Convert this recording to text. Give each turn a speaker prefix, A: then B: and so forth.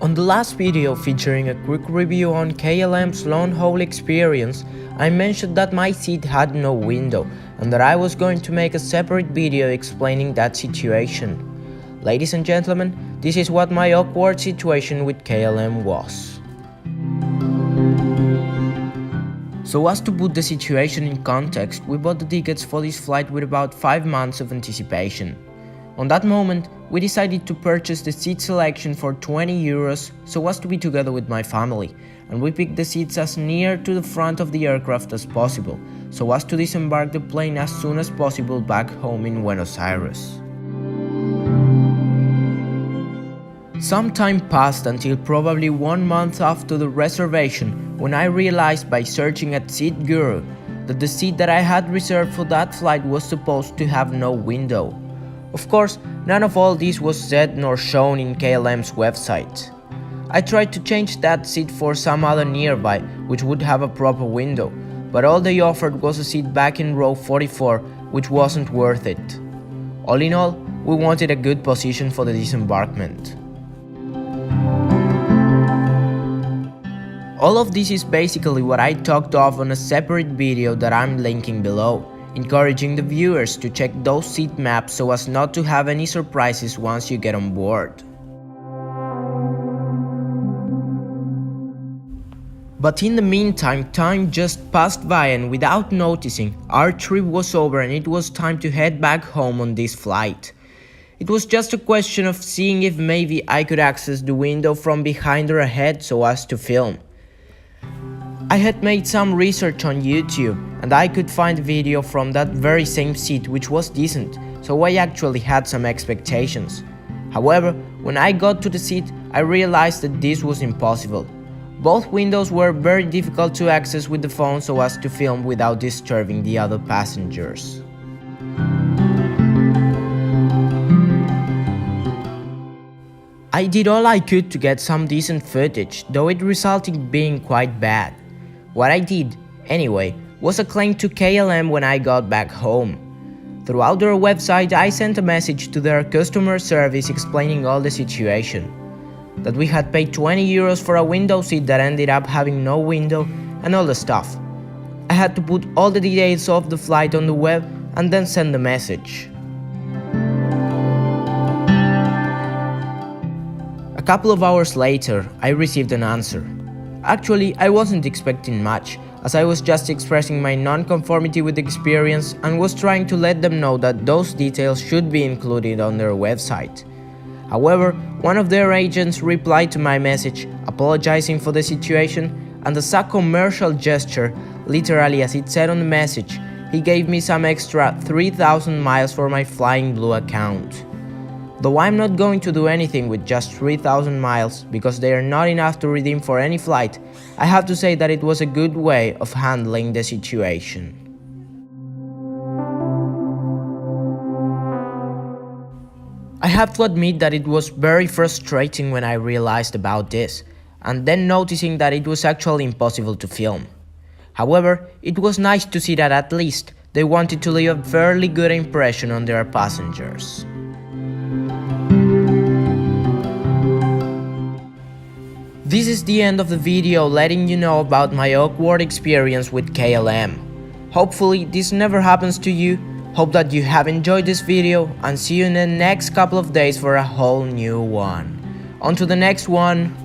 A: On the last video featuring a quick review on KLM's long haul experience, I mentioned that my seat had no window and that I was going to make a separate video explaining that situation. Ladies and gentlemen, this is what my awkward situation with KLM was. So as to put the situation in context, we bought the tickets for this flight with about 5 months of anticipation. On that moment, we decided to purchase the seat selection for 20 euros so as to be together with my family, and we picked the seats as near to the front of the aircraft as possible, so as to disembark the plane as soon as possible back home in Buenos Aires. Some time passed until probably 1 month after the reservation, when I realized by searching at Seat Guru that the seat that I had reserved for that flight was supposed to have no window. Of course, none of all this was said nor shown in KLM's website. I tried to change that seat for some other nearby, which would have a proper window, but all they offered was a seat back in row 44, which wasn't worth it. All in all, we wanted a good position for the disembarkment. All of this is basically what I talked of on a separate video that I'm linking below, encouraging the viewers to check those seat maps so as not to have any surprises once you get on board. But in the meantime, time just passed by and without noticing, our trip was over and it was time to head back home on this flight. It was just a question of seeing if maybe I could access the window from behind or ahead so as to film. I had made some research on YouTube and I could find a video from that very same seat which was decent, so I actually had some expectations. However, when I got to the seat, I realized that this was impossible. Both windows were very difficult to access with the phone so as to film without disturbing the other passengers. I did all I could to get some decent footage, though it resulted in being quite bad. What I did, anyway, was a claim to KLM when I got back home. Throughout their website, I sent a message to their customer service explaining all the situation. That we had paid 20 euros for a window seat that ended up having no window and all the stuff. I had to put all the details of the flight on the web and then send the message. A couple of hours later, I received an answer. Actually, I wasn't expecting much, as I was just expressing my non-conformity with the experience and was trying to let them know that those details should be included on their website. However, one of their agents replied to my message, apologizing for the situation, and as a commercial gesture, literally as it said on the message, he gave me some extra 3,000 miles for my Flying Blue account. Though I'm not going to do anything with just 3,000 miles because they are not enough to redeem for any flight, I have to say that it was a good way of handling the situation. I have to admit that it was very frustrating when I realized about this, and then noticing that it was actually impossible to film. However, it was nice to see that at least they wanted to leave a fairly good impression on their passengers. This is the end of the video, letting you know about my awkward experience with KLM. Hopefully this never happens to you. Hope that you have enjoyed this video and see you in the next couple of days for a whole new one. On to the next one.